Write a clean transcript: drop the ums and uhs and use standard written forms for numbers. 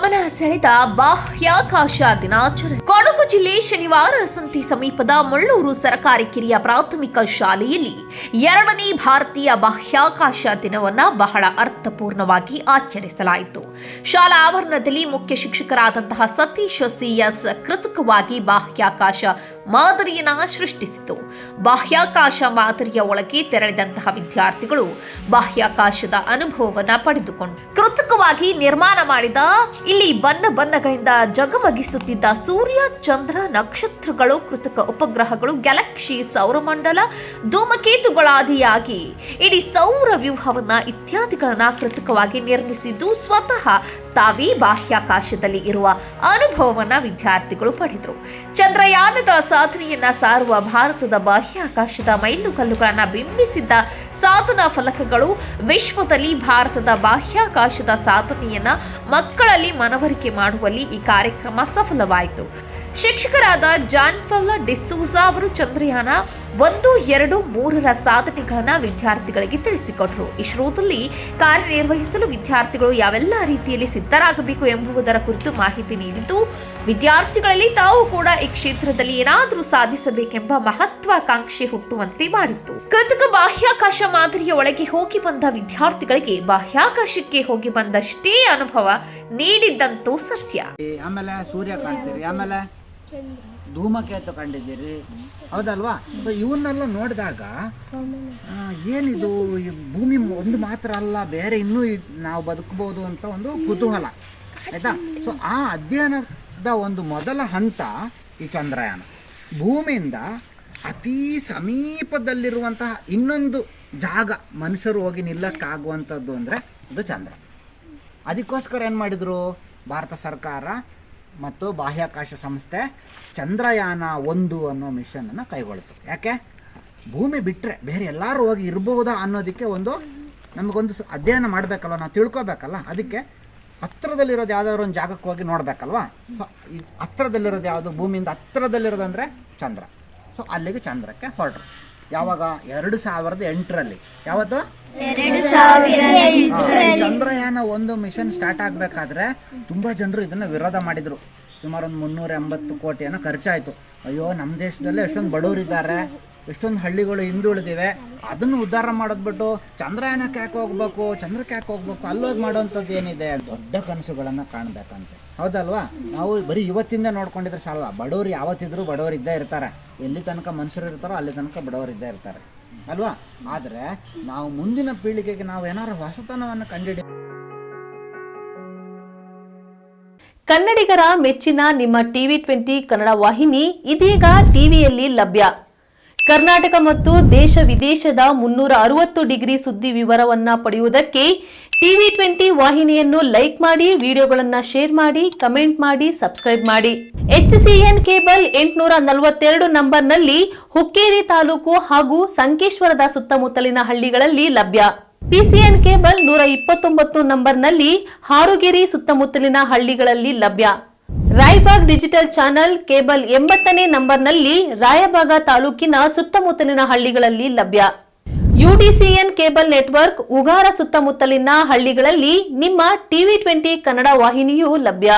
ಗಮನ ಸೆಳೆದ ಬಾಹ್ಯಾಕಾಶ ದಿನಾಚರಣೆ. ಕೊಡಗು ಜಿಲ್ಲೆ ಶನಿವಾರ ಸಂತಿ ಸಮೀಪದ ಮುಳ್ಳೂರು ಸರಕಾರಿ ಕಿರಿಯ ಪ್ರಾಥಮಿಕ ಶಾಲೆಯಲ್ಲಿ 2ನೇ ಭಾರತೀಯ ಬಾಹ್ಯಾಕಾಶ ದಿನವನ್ನ ಬಹಳ ಅರ್ಥಪೂರ್ಣವಾಗಿ ಆಚರಿಸಲಾಯಿತು. ಶಾಲಾ ಆವರಣದಲ್ಲಿ ಮುಖ್ಯ ಶಿಕ್ಷಕರಾದಂತಹ ಸತೀಶ್ ಸಿಎಸ್ ಕೃತಕವಾಗಿ ಬಾಹ್ಯಾಕಾಶ ಮಾದರಿಯನ್ನ ಸೃಷ್ಟಿಸಿತು. ಬಾಹ್ಯಾಕಾಶ ಮಾದರಿಯ ಒಳಗೆ ತೆರಳಿದಂತಹ ವಿದ್ಯಾರ್ಥಿಗಳು ಬಾಹ್ಯಾಕಾಶದ ಅನುಭವವನ್ನ ಪಡೆದುಕೊಂಡು ಕೃತಕವಾಗಿ ನಿರ್ಮಾಣ ಮಾಡಿದ ಇಲ್ಲಿ ಬಣ್ಣ ಬಣ್ಣಗಳಿಂದ ಜಗಮಗಿಸುತ್ತಿದ್ದ ಸೂರ್ಯ, ಚಂದ್ರ, ನಕ್ಷತ್ರಗಳು, ಕೃತಕ ಉಪಗ್ರಹಗಳು, ಗ್ಯಾಲಕ್ಸಿ, ಸೌರಮಂಡಲ, ಧೂಮಕೇತುಗಳಾದಿಯಾಗಿ ಇಡೀ ಸೌರ ವ್ಯೂಹವನ್ನ ಇತ್ಯಾದಿಗಳನ್ನ ಕೃತಕವಾಗಿ ನಿರ್ಮಿಸಿದ್ದು ಸ್ವತಃ ತಾವೇ ಬಾಹ್ಯಾಕಾಶದಲ್ಲಿ ಇರುವ ಅನುಭವವನ್ನ ವಿದ್ಯಾರ್ಥಿಗಳು ಪಡೆದರು. ಚಂದ್ರಯಾನದ ಸಾಧನೆಯನ್ನ ಸಾರುವ ಭಾರತದ ಬಾಹ್ಯಾಕಾಶದ ಮೈಲುಗಲ್ಲುಗಳನ್ನ ಬಿಂಬಿಸಿದ್ದ ಸಾಧನಾ ಫಲಕಗಳು ವಿಶ್ವದಲ್ಲಿ ಭಾರತದ ಬಾಹ್ಯಾಕಾಶದ ಸಾಧನೆಯನ್ನ ಮಕ್ಕಳಲ್ಲಿ ಮನವರಿಕೆ ಮಾಡುವಲ್ಲಿ ಈ ಕಾರ್ಯಕ್ರಮ ಸಫಲವಾಯಿತು. ಶಿಕ್ಷಕರಾದ ಜಾನ್ಫಲ್ ಡಿಸೂಜಾ ಅವರು ಚಂದ್ರಯಾನ 1, 2, 3ರ ಸಾಧನೆಗಳನ್ನ ವಿದ್ಯಾರ್ಥಿಗಳಿಗೆ ತಿಳಿಸಿಕೊಟ್ಟರು. ಇಸ್ರೋದಲ್ಲಿ ಕಾರ್ಯನಿರ್ವಹಿಸಲು ವಿದ್ಯಾರ್ಥಿಗಳು ಯಾವೆಲ್ಲ ರೀತಿಯಲ್ಲಿ ಸಿದ್ಧರಾಗಬೇಕು ಎಂಬುದರ ಕುರಿತು ಮಾಹಿತಿ ನೀಡಿದ್ದು, ವಿದ್ಯಾರ್ಥಿಗಳಲ್ಲಿ ತಾವು ಕೂಡ ಈ ಕ್ಷೇತ್ರದಲ್ಲಿ ಏನಾದರೂ ಸಾಧಿಸಬೇಕೆಂಬ ಮಹತ್ವಾಕಾಂಕ್ಷೆ ಹುಟ್ಟುವಂತೆ ಮಾಡಿತ್ತು. ಕೃತಕ ಬಾಹ್ಯಾಕಾಶ ಮಾದರಿಯ ಒಳಗೆ ಹೋಗಿ ಬಂದ ವಿದ್ಯಾರ್ಥಿಗಳಿಗೆ ಬಾಹ್ಯಾಕಾಶಕ್ಕೆ ಹೋಗಿ ಬಂದಷ್ಟೇ ಅನುಭವ ನೀಡಿದ್ದಂತೂ ಸತ್ಯ. ಆಮೇಲೆ ಸೂರ್ಯ ಕಾಣ್ತೀರಿ, ಆಮೇಲೆ ಧೂಮಕೇತು ಕಂಡಿದ್ದೀರಿ, ಹೌದಲ್ವಾ? ಸೊ ಇವನ್ನೆಲ್ಲ ನೋಡಿದಾಗ ಏನಿದು ಈ ಭೂಮಿ ಒಂದು ಮಾತ್ರ ಅಲ್ಲ, ಬೇರೆ ಇನ್ನೂ ನಾವು ಬದುಕಬಹುದು ಅಂತ ಒಂದು ಕುತೂಹಲ, ಆಯ್ತಾ? ಸೊ ಆ ಅಧ್ಯಯನದ ಒಂದು ಮೊದಲ ಹಂತ ಈ ಚಂದ್ರಯಾನ. ಭೂಮಿಯಿಂದ ಅತೀ ಸಮೀಪದಲ್ಲಿರುವಂತಹ ಇನ್ನೊಂದು ಜಾಗ ಮನುಷ್ಯರು ಹೋಗಿ ನಿಲ್ಲಕ್ಕಾಗುವಂಥದ್ದು ಅಂದರೆ ಅದು ಚಂದ್ರ. ಅದಕ್ಕೋಸ್ಕರ ಏನು ಮಾಡಿದರು ಭಾರತ ಸರ್ಕಾರ ಮತ್ತು ಬಾಹ್ಯಾಕಾಶ ಸಂಸ್ಥೆ ಚಂದ್ರಯಾನ 1 ಅನ್ನೋ ಮಿಷನನ್ನು ಕೈಗೊಳ್ತು. ಯಾಕೆ? ಭೂಮಿ ಬಿಟ್ಟರೆ ಬೇರೆ ಎಲ್ಲರೂ ಹೋಗಿ ಇರ್ಬೋದಾ ಅನ್ನೋದಕ್ಕೆ ನಮಗೊಂದು ಅಧ್ಯಯನ ಮಾಡಬೇಕಲ್ವ, ನಾವು ತಿಳ್ಕೊಬೇಕಲ್ಲ. ಅದಕ್ಕೆ ಹತ್ತಿರದಲ್ಲಿರೋದು ಯಾವುದಾದ್ರು ಒಂದು ಜಾಗಕ್ಕೆ ಹೋಗಿ ನೋಡಬೇಕಲ್ವ. ಸೊ ಈ ಹತ್ತಿರದಲ್ಲಿರೋದು ಯಾವುದು, ಭೂಮಿಯಿಂದ ಹತ್ತಿರದಲ್ಲಿರೋದಂದರೆ ಚಂದ್ರ. ಸೊ ಅಲ್ಲಿಗೆ ಚಂದ್ರಕ್ಕೆ ಹೊರಟರು. ಯಾವಾಗ? 2008ರಲ್ಲಿ. ಯಾವತ್ತು? ಚಂದ್ರಯಾನ 1 ಮಿಷನ್ ಸ್ಟಾರ್ಟ್ ಆಗಬೇಕಾದ್ರೆ ತುಂಬ ಜನರು ಇದನ್ನು ವಿರೋಧ ಮಾಡಿದರು. ಸುಮಾರು ಒಂದು 380 ಕೋಟಿಯನ್ನು ಖರ್ಚಾಯಿತು. ಅಯ್ಯೋ, ನಮ್ಮ ದೇಶದಲ್ಲೇ ಎಷ್ಟೊಂದು ಬಡವರಿದ್ದಾರೆ, ಎಷ್ಟೊಂದು ಹಳ್ಳಿಗಳು ಹಿಂದುಳಿದಿವೆ, ಅದನ್ನು ಉದ್ಧಾರ ಮಾಡೋದು ಬಿಟ್ಟು ಚಂದ್ರಯಾನಕ್ಕೆ ಯಾಕೆ ಹೋಗ್ಬೇಕು, ಚಂದ್ರಕ್ಕೆ ಯಾಕೆ ಹೋಗ್ಬೇಕು, ಅಲ್ಲೋಗಿ ಮಾಡೋವಂಥದ್ದು ಏನಿದೆ? ದೊಡ್ಡ ಕನಸುಗಳನ್ನು ಕಾಣಬೇಕಂತೆ, ಹೌದಲ್ವಾ? ನಾವು ಬರೀ ಇವತ್ತಿಂದ ನೋಡ್ಕೊಂಡಿದ್ರೆ ಸಾಲ. ಬಡವರು ಯಾವತ್ತಿದ್ರೂ ಬಡವರಿದ್ದೇ ಇರ್ತಾರೆ. ಎಲ್ಲಿ ತನಕ ಮನುಷ್ಯರು ಇರ್ತಾರೋ ಅಲ್ಲಿ ತನಕ ಬಡವರಿದ್ದೇ ಇರ್ತಾರೆ ಅಲ್ವಾ? ಆದರೆ ನಾವು ಮುಂದಿನ ಪೀಳಿಗೆಗೆ ನಾವು ಏನಾದ್ರು ಹೊಸತನವನ್ನು ಕಂಡುಹಿಡಿ. ಕನ್ನಡಿಗರ ಮೆಚ್ಚಿನ ನಿಮ್ಮ TV20 ಕನ್ನಡ ವಾಹಿನಿ ಇದೀಗ ಟಿವಿಯಲ್ಲಿ ಲಭ್ಯ. ಕರ್ನಾಟಕ ಮತ್ತು ದೇಶ ವಿದೇಶದ 360 ಡಿಗ್ರಿ ಸುದ್ದಿ ವಿವರವನ್ನ ಪಡೆಯುವುದಕ್ಕೆ TV20 ವಾಹಿನಿಯನ್ನು ಲೈಕ್ ಮಾಡಿ, ವಿಡಿಯೋಗಳನ್ನ ಶೇರ್ ಮಾಡಿ, ಕಮೆಂಟ್ ಮಾಡಿ, ಸಬ್ಸ್ಕ್ರೈಬ್ ಮಾಡಿ. HCN ಕೇಬಲ್ 842 ನಂಬರ್ನಲ್ಲಿ ಹುಕ್ಕೇರಿ ತಾಲೂಕು ಹಾಗೂ ಸಂಕೇಶ್ವರದ ಸುತ್ತಮುತ್ತಲಿನ ಹಳ್ಳಿಗಳಲ್ಲಿ ಲಭ್ಯ. PCN ಕೇಬಲ್ 129 ನಂಬರ್ನಲ್ಲಿ ಹಾರುಗೆರೆ ಸುತ್ತಮುತ್ತಲಿನ ಹಳ್ಳಿಗಳಲ್ಲಿ ಲಭ್ಯ. ರಾಯಬಾಗ್ ಡಿಜಿಟಲ್ ಚಾನೆಲ್ ಕೇಬಲ್ 80ನೇ ನಂಬರ್ನಲ್ಲಿ ರಾಯಬಾಗ ತಾಲೂಕಿನ ಸುತ್ತಮುತ್ತಲಿನ ಹಳ್ಳಿಗಳಲ್ಲಿ ಲಭ್ಯ. UDCN ಕೇಬಲ್ ನೆಟ್ವರ್ಕ್ ಉಗಾರ ಸುತ್ತಮುತ್ತಲಿನ ಹಳ್ಳಿಗಳಲ್ಲಿ ನಿಮ್ಮ TV20 ಕನ್ನಡ ವಾಹಿನಿಯೂ ಲಭ್ಯ.